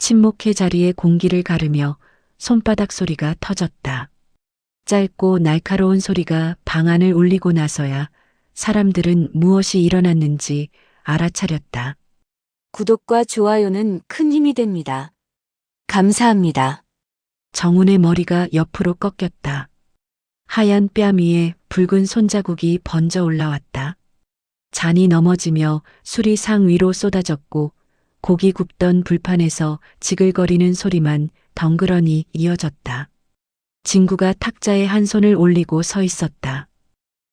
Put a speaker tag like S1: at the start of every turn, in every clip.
S1: 침묵의 자리에 공기를 가르며 손바닥 소리가 터졌다. 짧고 날카로운 소리가 방 안을 울리고 나서야 사람들은 무엇이 일어났는지 알아차렸다.
S2: 구독과 좋아요는 큰 힘이 됩니다. 감사합니다.
S1: 정훈의 머리가 옆으로 꺾였다. 하얀 뺨 위에 붉은 손자국이 번져 올라왔다. 잔이 넘어지며 술이 상 위로 쏟아졌고 고기 굽던 불판에서 지글거리는 소리만 덩그러니 이어졌다. 진구가 탁자에 한 손을 올리고 서 있었다.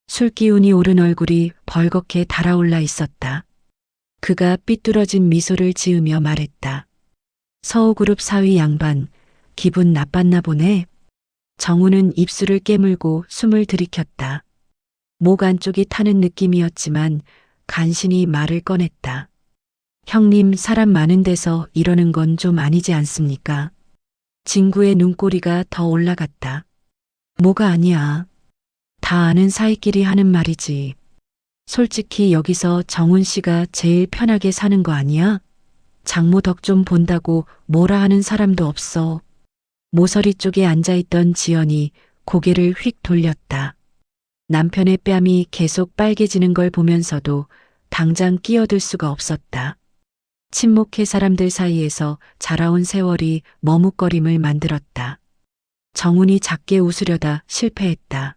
S1: 술기운이 오른 얼굴이 벌겋게 달아올라 있었다. 그가 삐뚤어진 미소를 지으며 말했다. 서우그룹 사위 양반, 기분 나빴나 보네. 정우는 입술을 깨물고 숨을 들이켰다. 목 안쪽이 타는 느낌이었지만 간신히 말을 꺼냈다. 형님, 사람 많은 데서 이러는 건 좀 아니지 않습니까? 진구의 눈꼬리가 더 올라갔다. 뭐가 아니야. 다 아는 사이끼리 하는 말이지. 솔직히 여기서 정훈 씨가 제일 편하게 사는 거 아니야? 장모 덕 좀 본다고 뭐라 하는 사람도 없어. 모서리 쪽에 앉아있던 지연이 고개를 휙 돌렸다. 남편의 뺨이 계속 빨개지는 걸 보면서도 당장 끼어들 수가 없었다. 침묵의 사람들 사이에서 자라온 세월이 머뭇거림을 만들었다. 정훈이 작게 웃으려다 실패했다.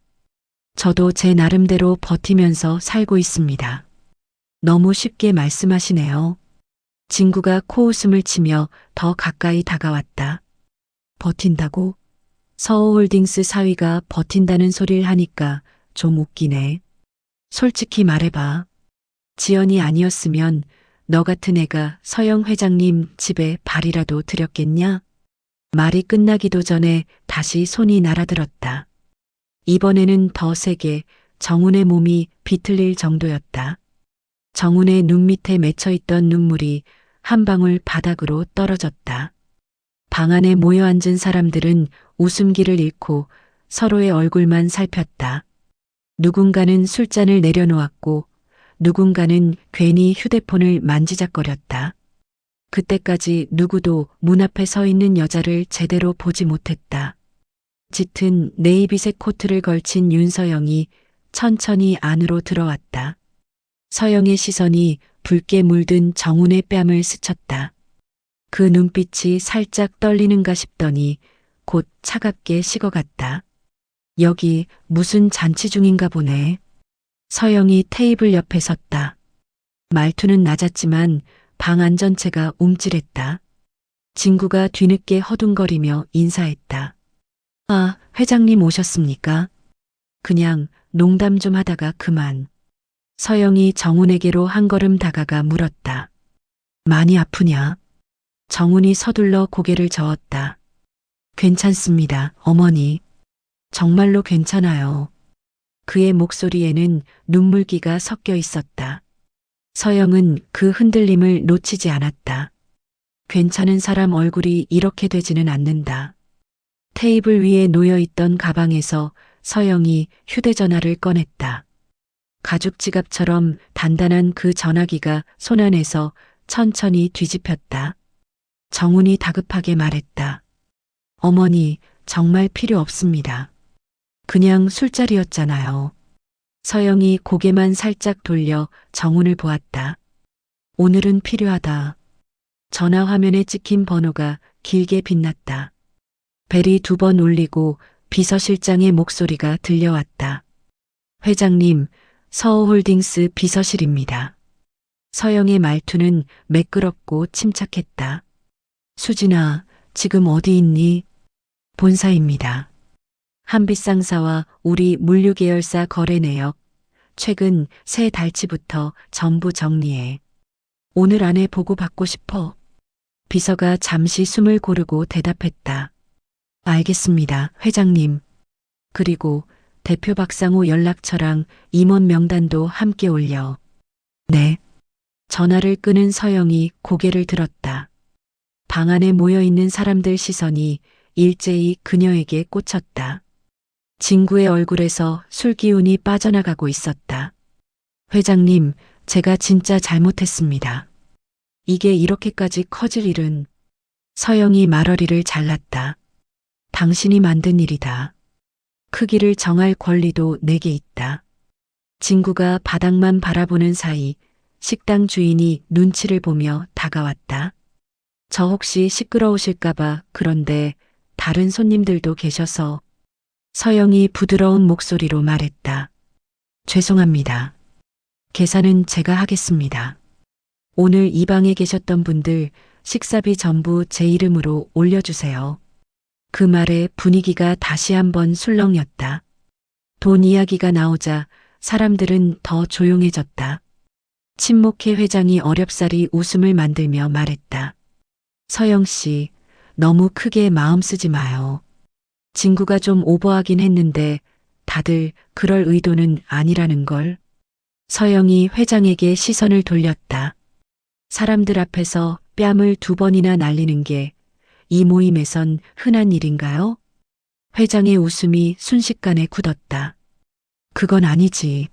S1: 저도 제 나름대로 버티면서 살고 있습니다. 너무 쉽게 말씀하시네요. 진구가 코웃음을 치며 더 가까이 다가왔다. 버틴다고? 서호홀딩스 사위가 버틴다는 소리를 하니까 좀 웃기네. 솔직히 말해봐. 지연이 아니었으면 너 같은 애가 서영 회장님 집에 발이라도 들였겠냐? 말이 끝나기도 전에 다시 손이 날아들었다. 이번에는 더 세게 정훈의 몸이 비틀릴 정도였다. 정훈의 눈 밑에 맺혀있던 눈물이 한 방울 바닥으로 떨어졌다. 방 안에 모여 앉은 사람들은 웃음기를 잃고 서로의 얼굴만 살폈다. 누군가는 술잔을 내려놓았고 누군가는 괜히 휴대폰을 만지작거렸다. 그때까지 누구도 문 앞에 서 있는 여자를 제대로 보지 못했다. 짙은 네이비색 코트를 걸친 윤서영이 천천히 안으로 들어왔다. 서영의 시선이 붉게 물든 정훈의 뺨을 스쳤다. 그 눈빛이 살짝 떨리는가 싶더니 곧 차갑게 식어갔다. 여기 무슨 잔치 중인가 보네. 서영이 테이블 옆에 섰다. 말투는 낮았지만 방 안 전체가 움찔했다. 진구가 뒤늦게 허둥거리며 인사했다. 아, 회장님 오셨습니까? 그냥 농담 좀 하다가 그만. 서영이 정훈에게로 한 걸음 다가가 물었다. 많이 아프냐? 정훈이 서둘러 고개를 저었다. 괜찮습니다, 어머니. 정말로 괜찮아요. 그의 목소리에는 눈물기가 섞여 있었다. 서영은 그 흔들림을 놓치지 않았다. 괜찮은 사람 얼굴이 이렇게 되지는 않는다. 테이블 위에 놓여있던 가방에서 서영이 휴대전화를 꺼냈다. 가죽 지갑처럼 단단한 그 전화기가 손안에서 천천히 뒤집혔다. 정훈이 다급하게 말했다. 어머니, 정말 필요 없습니다. 그냥 술자리였잖아요. 서영이 고개만 살짝 돌려 정훈을 보았다. 오늘은 필요하다. 전화 화면에 찍힌 번호가 길게 빛났다. 벨이 2번 울리고 비서실장의 목소리가 들려왔다. 회장님, 서호홀딩스 비서실입니다. 서영의 말투는 매끄럽고 침착했다. 수진아, 지금 어디 있니? 본사입니다. 한빛상사와 우리 물류계열사 거래 내역, 최근 새 달치부터 전부 정리해. 오늘 안에 보고받고 싶어. 비서가 잠시 숨을 고르고 대답했다. 알겠습니다, 회장님. 그리고 대표 박상우 연락처랑 임원 명단도 함께 올려. 네. 전화를 끄는 서영이 고개를 들었다. 방 안에 모여있는 사람들 시선이 일제히 그녀에게 꽂혔다. 진구의 얼굴에서 술기운이 빠져나가고 있었다. 회장님, 제가 진짜 잘못했습니다. 이게 이렇게까지 커질 일은. 서영이 말어리를 잘랐다. 당신이 만든 일이다. 크기를 정할 권리도 내게 있다. 진구가 바닥만 바라보는 사이 식당 주인이 눈치를 보며 다가왔다. 저 혹시 시끄러우실까봐 그런데 다른 손님들도 계셔서. 서영이 부드러운 목소리로 말했다. 죄송합니다. 계산은 제가 하겠습니다. 오늘 이 방에 계셨던 분들 식사비 전부 제 이름으로 올려주세요. 그 말에 분위기가 다시 한번 술렁였다. 돈 이야기가 나오자 사람들은 더 조용해졌다. 친목회 회장이 어렵사리 웃음을 만들며 말했다. 서영 씨, 너무 크게 마음 쓰지 마요. 진구가 좀 오버하긴 했는데 다들 그럴 의도는 아니라는 걸. 서영이 회장에게 시선을 돌렸다. 사람들 앞에서 뺨을 2번이나 날리는 게 이 모임에선 흔한 일인가요? 회장의 웃음이 순식간에 굳었다. 그건 아니지.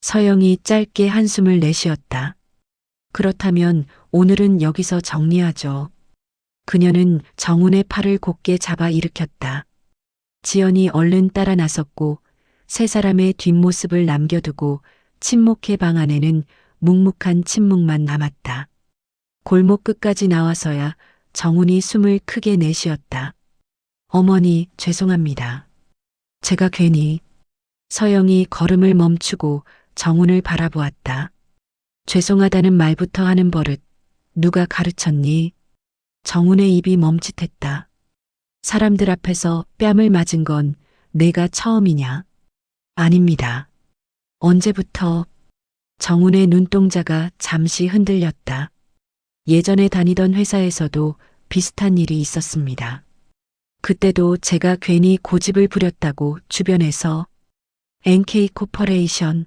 S1: 서영이 짧게 한숨을 내쉬었다. 그렇다면 오늘은 여기서 정리하죠. 그녀는 정훈의 팔을 곧게 잡아 일으켰다. 지연이 얼른 따라 나섰고 세 사람의 뒷모습을 남겨두고 친목회 방 안에는 묵묵한 침묵만 남았다. 골목 끝까지 나와서야 정훈이 숨을 크게 내쉬었다. 어머니, 죄송합니다. 제가 괜히. 서영이 걸음을 멈추고 정훈을 바라보았다. 죄송하다는 말부터 하는 버릇, 누가 가르쳤니? 정훈의 입이 멈칫했다. 사람들 앞에서 뺨을 맞은 건 내가 처음이냐? 아닙니다. 언제부터? 정훈의 눈동자가 잠시 흔들렸다. 예전에 다니던 회사에서도 비슷한 일이 있었습니다. 그때도 제가 괜히 고집을 부렸다고 주변에서. NK 코퍼레이션.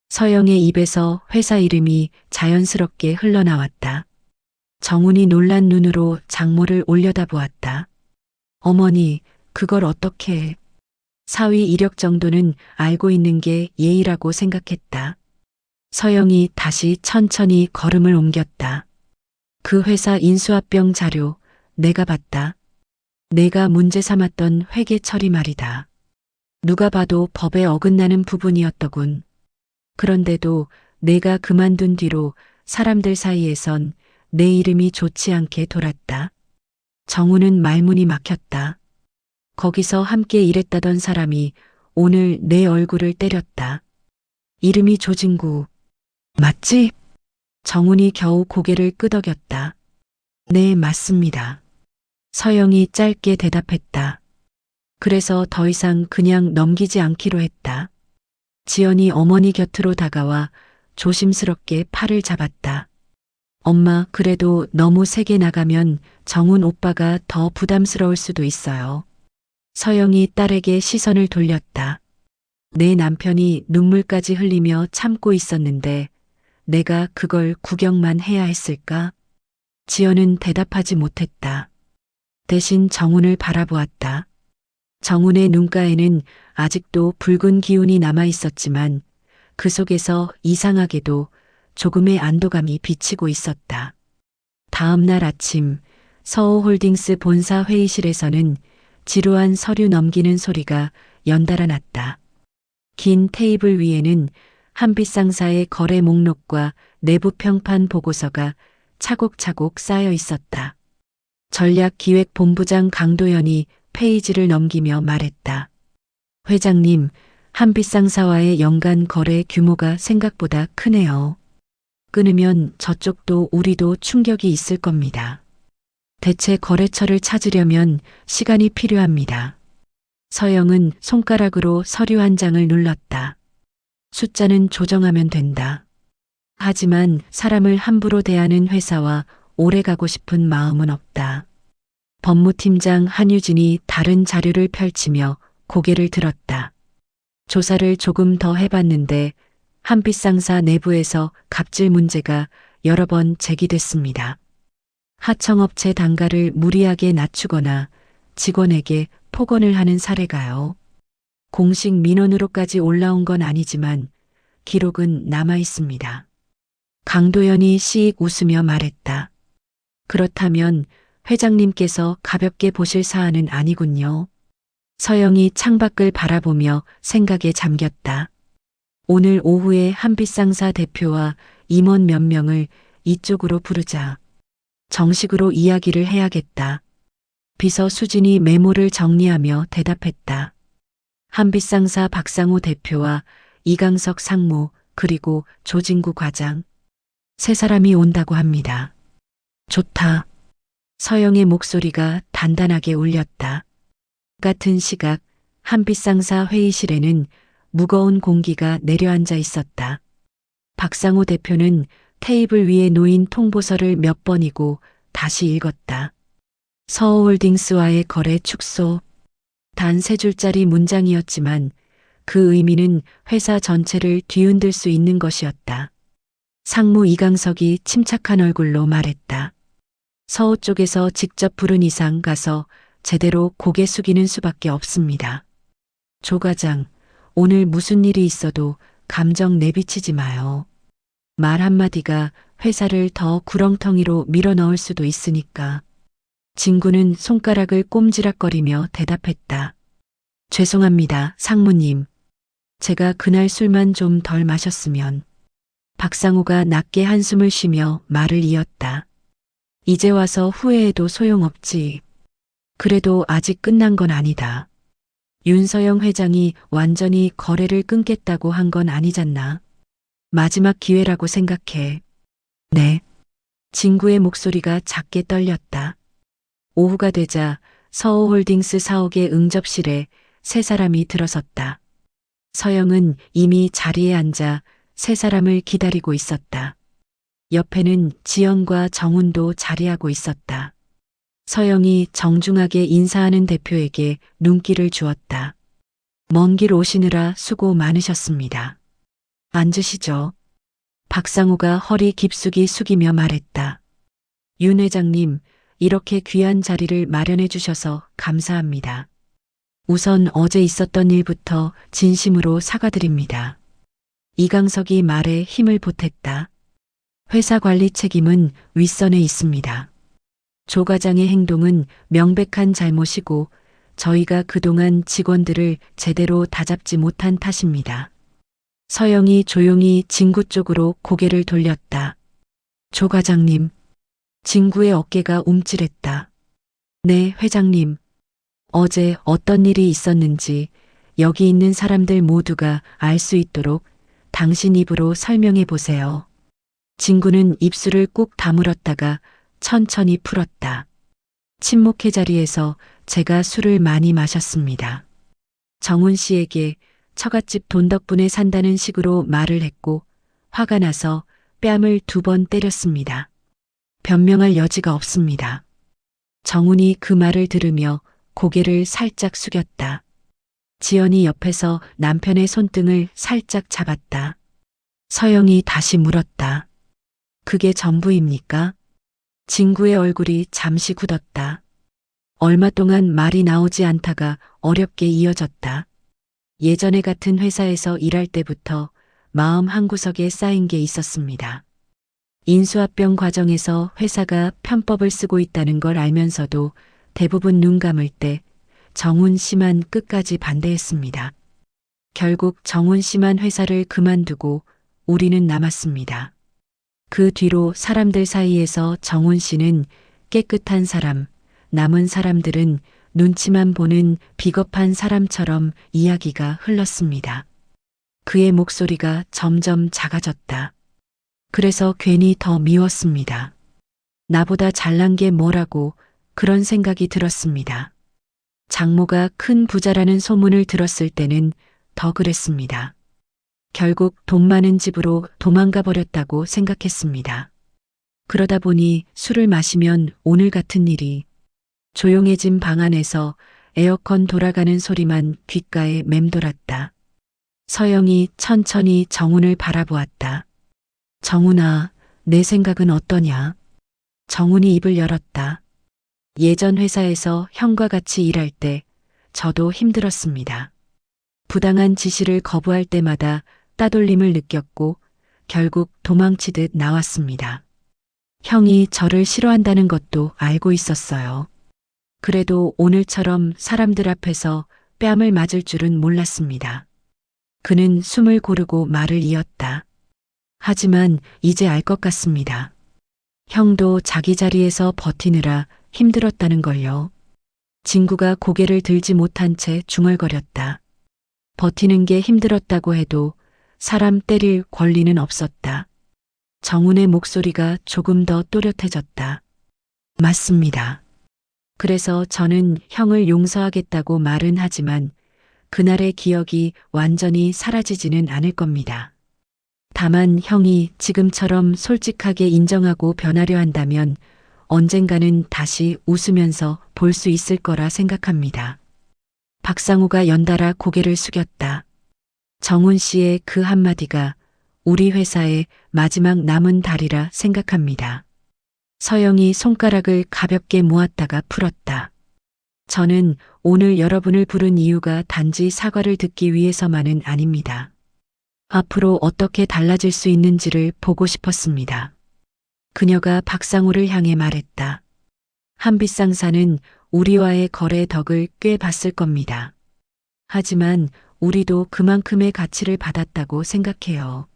S1: 서영의 입에서 회사 이름이 자연스럽게 흘러나왔다. 정훈이 놀란 눈으로 장모를 올려다보았다. 어머니, 그걸 어떻게. 사위 이력 정도는 알고 있는 게 예의라고 생각했다. 서영이 다시 천천히 걸음을 옮겼다. 그 회사 인수합병 자료 내가 봤다. 내가 문제 삼았던 회계 처리 말이다. 누가 봐도 법에 어긋나는 부분이었더군. 그런데도 내가 그만둔 뒤로 사람들 사이에선 내 이름이 좋지 않게 돌았다. 정우는 말문이 막혔다. 거기서 함께 일했다던 사람이 오늘 내 얼굴을 때렸다. 이름이 조진구. 맞지? 정훈이 겨우 고개를 끄덕였다. 네, 맞습니다. 서영이 짧게 대답했다. 그래서 더 이상 그냥 넘기지 않기로 했다. 지연이 어머니 곁으로 다가와 조심스럽게 팔을 잡았다. 엄마, 그래도 너무 세게 나가면 정훈 오빠가 더 부담스러울 수도 있어요. 서영이 딸에게 시선을 돌렸다. 내 남편이 눈물까지 흘리며 참고 있었는데 내가 그걸 구경만 해야 했을까? 지연은 대답하지 못했다. 대신 정훈을 바라보았다. 정훈의 눈가에는 아직도 붉은 기운이 남아 있었지만 그 속에서 이상하게도 조금의 안도감이 비치고 있었다. 다음 날 아침 서호홀딩스 본사 회의실에서는 지루한 서류 넘기는 소리가 연달아 났다. 긴 테이블 위에는 한빛 상사의 거래 목록과 내부 평판 보고서가 차곡차곡 쌓여 있었다. 전략기획본부장 강도연이 페이지를 넘기며 말했다. 회장님, 한빛 상사와의 연간 거래 규모가 생각보다 크네요. 끊으면 저쪽도 우리도 충격이 있을 겁니다. 대체 거래처를 찾으려면 시간이 필요합니다. 서영은 손가락으로 서류 한 장을 눌렀다. 숫자는 조정하면 된다. 하지만 사람을 함부로 대하는 회사와 오래 가고 싶은 마음은 없다. 법무팀장 한유진이 다른 자료를 펼치며 고개를 들었다. 조사를 조금 더 해봤는데 한빛 상사 내부에서 갑질 문제가 여러 번 제기됐습니다. 하청업체 단가를 무리하게 낮추거나 직원에게 폭언을 하는 사례가요. 공식 민원으로까지 올라온 건 아니지만 기록은 남아 있습니다. 강도연이 씩 웃으며 말했다. 그렇다면 회장님께서 가볍게 보실 사안은 아니군요. 서영이 창밖을 바라보며 생각에 잠겼다. 오늘 오후에 한빛상사 대표와 임원 몇 명을 이쪽으로 부르자. 정식으로 이야기를 해야겠다. 비서 수진이 메모를 정리하며 대답했다. 한빛상사 박상호 대표와 이강석 상무 그리고 조진구 과장. 세 사람이 온다고 합니다. 좋다. 서영의 목소리가 단단하게 울렸다. 같은 시각 한빛상사 회의실에는 무거운 공기가 내려앉아 있었다. 박상호 대표는 테이블 위에 놓인 통보서를 몇 번이고 다시 읽었다. 서호홀딩스와의 거래 축소. 단 세 줄짜리 문장이었지만 그 의미는 회사 전체를 뒤흔들 수 있는 것이었다. 상무 이강석이 침착한 얼굴로 말했다. 서호 쪽에서 직접 부른 이상 가서 제대로 고개 숙이는 수밖에 없습니다. 조 과장, 오늘 무슨 일이 있어도 감정 내비치지 마요. 말 한마디가 회사를 더 구렁텅이로 밀어넣을 수도 있으니까. 진구는 손가락을 꼼지락거리며 대답했다. 죄송합니다, 상무님. 제가 그날 술만 좀 덜 마셨으면. 박상호가 낮게 한숨을 쉬며 말을 이었다. 이제 와서 후회해도 소용없지. 그래도 아직 끝난 건 아니다. 윤서영 회장이 완전히 거래를 끊겠다고 한 건 아니잖나. 마지막 기회라고 생각해. 네. 진구의 목소리가 작게 떨렸다. 오후가 되자 서호홀딩스 사옥의 응접실에 세 사람이 들어섰다. 서영은 이미 자리에 앉아 세 사람을 기다리고 있었다. 옆에는 지연과 정훈도 자리하고 있었다. 서영이 정중하게 인사하는 대표에게 눈길을 주었다. 먼 길 오시느라 수고 많으셨습니다. 앉으시죠. 박상호가 허리 깊숙이 숙이며 말했다. 윤 회장님, 이렇게 귀한 자리를 마련해 주셔서 감사합니다. 우선 어제 있었던 일부터 진심으로 사과드립니다. 이강석이 말에 힘을 보탰다. 회사 관리 책임은 윗선에 있습니다. 조 과장의 행동은 명백한 잘못이고 저희가 그동안 직원들을 제대로 다잡지 못한 탓입니다. 서영이 조용히 진구 쪽으로 고개를 돌렸다. 조 과장님. 진구의 어깨가 움찔했다. 네, 회장님. 어제 어떤 일이 있었는지 여기 있는 사람들 모두가 알 수 있도록 당신 입으로 설명해 보세요. 진구는 입술을 꾹 다물었다가 천천히 풀었다. 친목회 자리에서 제가 술을 많이 마셨습니다. 정훈 씨에게 처갓집 돈 덕분에 산다는 식으로 말을 했고 화가 나서 뺨을 2번 때렸습니다. 변명할 여지가 없습니다. 정훈이 그 말을 들으며 고개를 살짝 숙였다. 지연이 옆에서 남편의 손등을 살짝 잡았다. 서영이 다시 물었다. 그게 전부입니까? 진구의 얼굴이 잠시 굳었다. 얼마 동안 말이 나오지 않다가 어렵게 이어졌다. 예전에 같은 회사에서 일할 때부터 마음 한구석에 쌓인 게 있었습니다. 인수합병 과정에서 회사가 편법을 쓰고 있다는 걸 알면서도 대부분 눈 감을 때 정훈 씨만 끝까지 반대했습니다. 결국 정훈 씨만 회사를 그만두고 우리는 남았습니다. 그 뒤로 사람들 사이에서 정훈 씨는 깨끗한 사람, 남은 사람들은 눈치만 보는 비겁한 사람처럼 이야기가 흘렀습니다. 그의 목소리가 점점 작아졌다. 그래서 괜히 더 미웠습니다. 나보다 잘난 게 뭐라고 그런 생각이 들었습니다. 장모가 큰 부자라는 소문을 들었을 때는 더 그랬습니다. 결국 돈 많은 집으로 도망가 버렸다고 생각했습니다. 그러다 보니 술을 마시면 오늘 같은 일이. 조용해진 방 안에서 에어컨 돌아가는 소리만 귓가에 맴돌았다. 서영이 천천히 정훈을 바라보았다. 정훈아, 내 생각은 어떠냐? 정훈이 입을 열었다. 예전 회사에서 형과 같이 일할 때 저도 힘들었습니다. 부당한 지시를 거부할 때마다 따돌림을 느꼈고 결국 도망치듯 나왔습니다. 형이 저를 싫어한다는 것도 알고 있었어요. 그래도 오늘처럼 사람들 앞에서 뺨을 맞을 줄은 몰랐습니다. 그는 숨을 고르고 말을 이었다. 하지만 이제 알 것 같습니다. 형도 자기 자리에서 버티느라 힘들었다는 걸요. 진구가 고개를 들지 못한 채 중얼거렸다. 버티는 게 힘들었다고 해도 사람 때릴 권리는 없었다. 정훈의 목소리가 조금 더 또렷해졌다. 맞습니다. 그래서 저는 형을 용서하겠다고 말은 하지만 그날의 기억이 완전히 사라지지는 않을 겁니다. 다만 형이 지금처럼 솔직하게 인정하고 변하려 한다면 언젠가는 다시 웃으면서 볼 수 있을 거라 생각합니다. 박상우가 연달아 고개를 숙였다. 정훈 씨의 그 한마디가 우리 회사의 마지막 남은 달이라 생각합니다. 서영이 손가락을 가볍게 모았다가 풀었다. 저는 오늘 여러분을 부른 이유가 단지 사과를 듣기 위해서만은 아닙니다. 앞으로 어떻게 달라질 수 있는지를 보고 싶었습니다. 그녀가 박상우를 향해 말했다. 한빛상사는 우리와의 거래 덕을 꽤 봤을 겁니다. 하지만 우리도 그만큼의 가치를 받았다고 생각해요.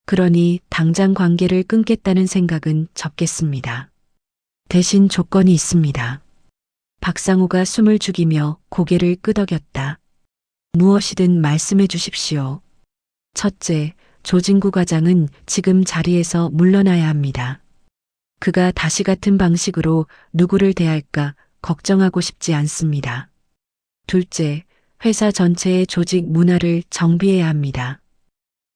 S1: 그러니 당장 관계를 끊겠다는 생각은 접겠습니다. 대신 조건이 있습니다. 박상우가 숨을 죽이며 고개를 끄덕였다. 무엇이든 말씀해 주십시오. 첫째, 조진구 과장은 지금 자리에서 물러나야 합니다. 그가 다시 같은 방식으로 누구를 대할까 걱정하고 싶지 않습니다. 둘째, 회사 전체의 조직 문화를 정비해야 합니다.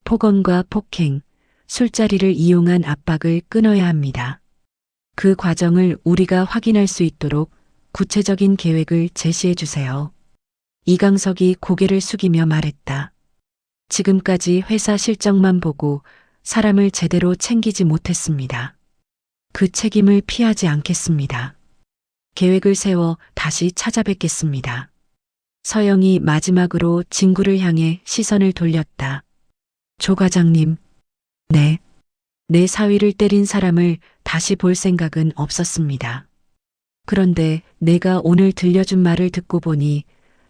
S1: 폭언과 폭행, 술자리를 이용한 압박을 끊어야 합니다. 그 과정을 우리가 확인할 수 있도록 구체적인 계획을 제시해 주세요. 이강석이 고개를 숙이며 말했다. 지금까지 회사 실적만 보고 사람을 제대로 챙기지 못했습니다. 그 책임을 피하지 않겠습니다. 계획을 세워 다시 찾아뵙겠습니다. 서영이 마지막으로 진구를 향해 시선을 돌렸다. 조 과장님. 네. 내 사위를 때린 사람을 다시 볼 생각은 없었습니다. 그런데 내가 오늘 들려준 말을 듣고 보니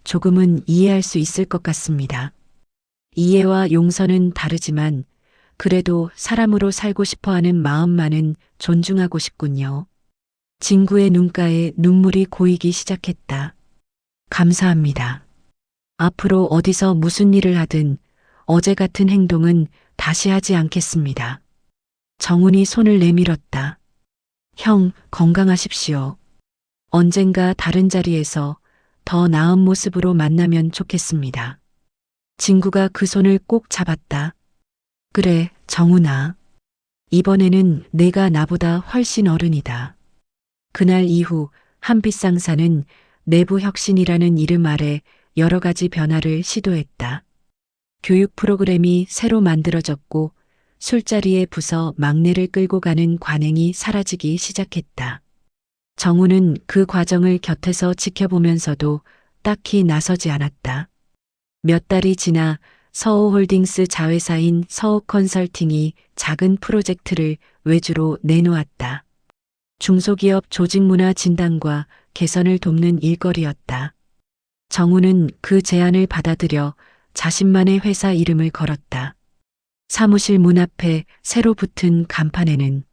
S1: 조금은 이해할 수 있을 것 같습니다. 이해와 용서는 다르지만 그래도 사람으로 살고 싶어하는 마음만은 존중하고 싶군요. 진구의 눈가에 눈물이 고이기 시작했다. 감사합니다. 앞으로 어디서 무슨 일을 하든 어제 같은 행동은 다시 하지 않겠습니다. 정훈이 손을 내밀었다. 형, 건강하십시오. 언젠가 다른 자리에서 더 나은 모습으로 만나면 좋겠습니다. 진구가 그 손을 꼭 잡았다. 그래, 정훈아. 이번에는 내가 나보다 훨씬 어른이다. 그날 이후 한빛상사는 내부 혁신이라는 이름 아래 여러 가지 변화를 시도했다. 교육 프로그램이 새로 만들어졌고 술자리에 부서 막내를 끌고 가는 관행이 사라지기 시작했다. 정우는 그 과정을 곁에서 지켜보면서도 딱히 나서지 않았다. 몇 달이 지나 서호홀딩스 자회사인 서호컨설팅이 작은 프로젝트를 외주로 내놓았다. 중소기업 조직문화 진단과 개선을 돕는 일거리였다. 정우는 그 제안을 받아들여 자신만의 회사 이름을 걸었다. 사무실 문 앞에 새로 붙은 간판에는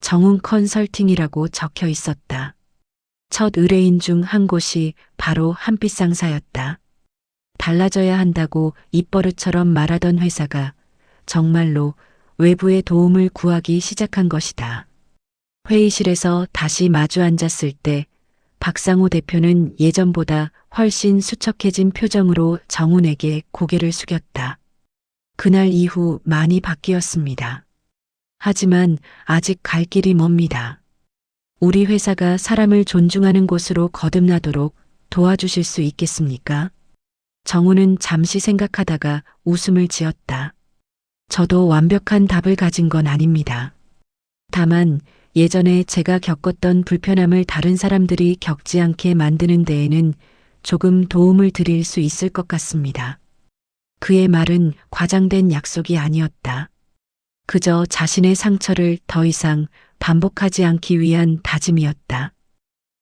S1: 정훈 컨설팅이라고 적혀 있었다. 첫 의뢰인 중 한 곳이 바로 한빛상사였다. 달라져야 한다고 입버릇처럼 말하던 회사가 정말로 외부의 도움을 구하기 시작한 것이다. 회의실에서 다시 마주 앉았을 때 박상우 대표는 예전보다 훨씬 수척해진 표정으로 정훈에게 고개를 숙였다. 그날 이후 많이 바뀌었습니다. 하지만 아직 갈 길이 멉니다. 우리 회사가 사람을 존중하는 곳으로 거듭나도록 도와주실 수 있겠습니까? 정우는 잠시 생각하다가 웃음을 지었다. 저도 완벽한 답을 가진 건 아닙니다. 다만 예전에 제가 겪었던 불편함을 다른 사람들이 겪지 않게 만드는 데에는 조금 도움을 드릴 수 있을 것 같습니다. 그의 말은 과장된 약속이 아니었다. 그저 자신의 상처를 더 이상 반복하지 않기 위한 다짐이었다.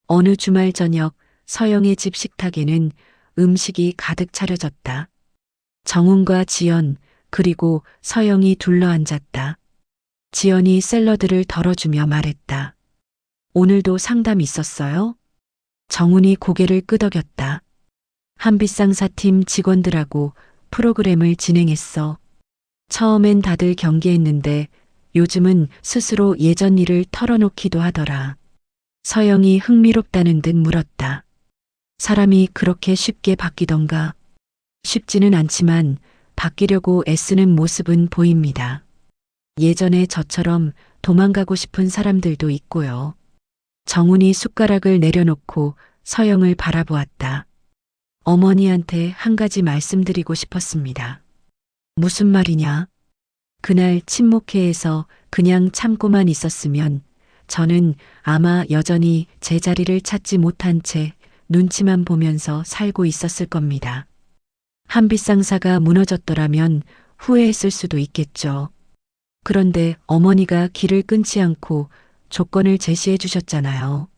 S1: 어느 주말 저녁 서영의 집 식탁에는 음식이 가득 차려졌다. 정훈과 지연, 그리고 서영이 둘러앉았다. 지연이 샐러드를 덜어주며 말했다. 오늘도 상담 있었어요? 정훈이 고개를 끄덕였다. 한빛상사팀 직원들하고 프로그램을 진행했어. 처음엔 다들 경계했는데 요즘은 스스로 예전 일을 털어놓기도 하더라. 서영이 흥미롭다는 듯 물었다. 사람이 그렇게 쉽게 바뀌던가? 쉽지는 않지만 바뀌려고 애쓰는 모습은 보입니다. 예전에 저처럼 도망가고 싶은 사람들도 있고요. 정훈이 숟가락을 내려놓고 서영을 바라보았다. 어머니한테 한 가지 말씀드리고 싶었습니다. 무슨 말이냐? 그날 친목회에서 그냥 참고만 있었으면 저는 아마 여전히 제 자리를 찾지 못한 채 눈치만 보면서 살고 있었을 겁니다. 한빛상사가 무너졌더라면 후회했을 수도 있겠죠. 그런데 어머니가 길을 끊지 않고 조건을 제시해 주셨잖아요.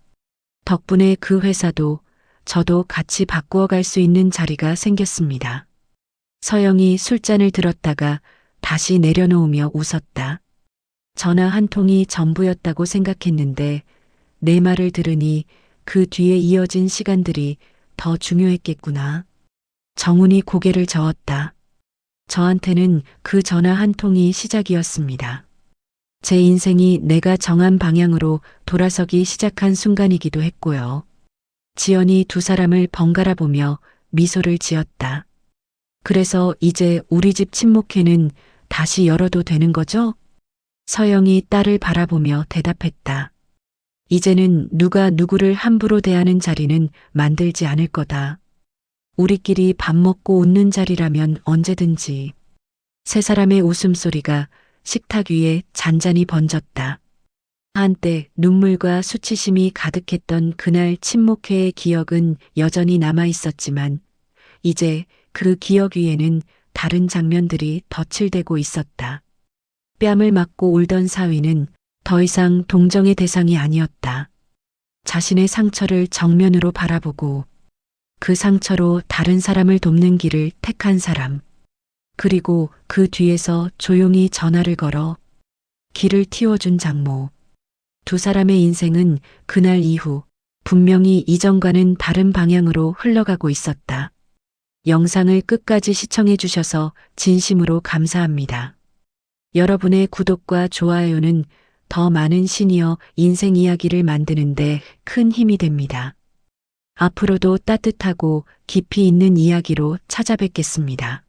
S1: 덕분에 그 회사도 저도 같이 바꾸어 갈 수 있는 자리가 생겼습니다. 서영이 술잔을 들었다가 다시 내려놓으며 웃었다. 전화 한 통이 전부였다고 생각했는데 내 말을 들으니 그 뒤에 이어진 시간들이 더 중요했겠구나. 정훈이 고개를 저었다. 저한테는 그 전화 한 통이 시작이었습니다. 제 인생이 내가 정한 방향으로 돌아서기 시작한 순간이기도 했고요. 지연이 두 사람을 번갈아 보며 미소를 지었다. 그래서 이제 우리 집 친목회는 다시 열어도 되는 거죠? 서영이 딸을 바라보며 대답했다. 이제는 누가 누구를 함부로 대하는 자리는 만들지 않을 거다. 우리끼리 밥 먹고 웃는 자리라면 언제든지. 세 사람의 웃음소리가 식탁 위에 잔잔히 번졌다. 한때 눈물과 수치심이 가득했던 그날 친목회의 기억은 여전히 남아 있었지만 이제 그 기억 위에는 다른 장면들이 덧칠되고 있었다. 뺨을 맞고 울던 사위는 더 이상 동정의 대상이 아니었다. 자신의 상처를 정면으로 바라보고 그 상처로 다른 사람을 돕는 길을 택한 사람. 그리고 그 뒤에서 조용히 전화를 걸어 길을 틔워준 장모. 두 사람의 인생은 그날 이후 분명히 이전과는 다른 방향으로 흘러가고 있었다. 영상을 끝까지 시청해 주셔서 진심으로 감사합니다. 여러분의 구독과 좋아요는 더 많은 시니어 인생 이야기를 만드는데 큰 힘이 됩니다. 앞으로도 따뜻하고 깊이 있는 이야기로 찾아뵙겠습니다.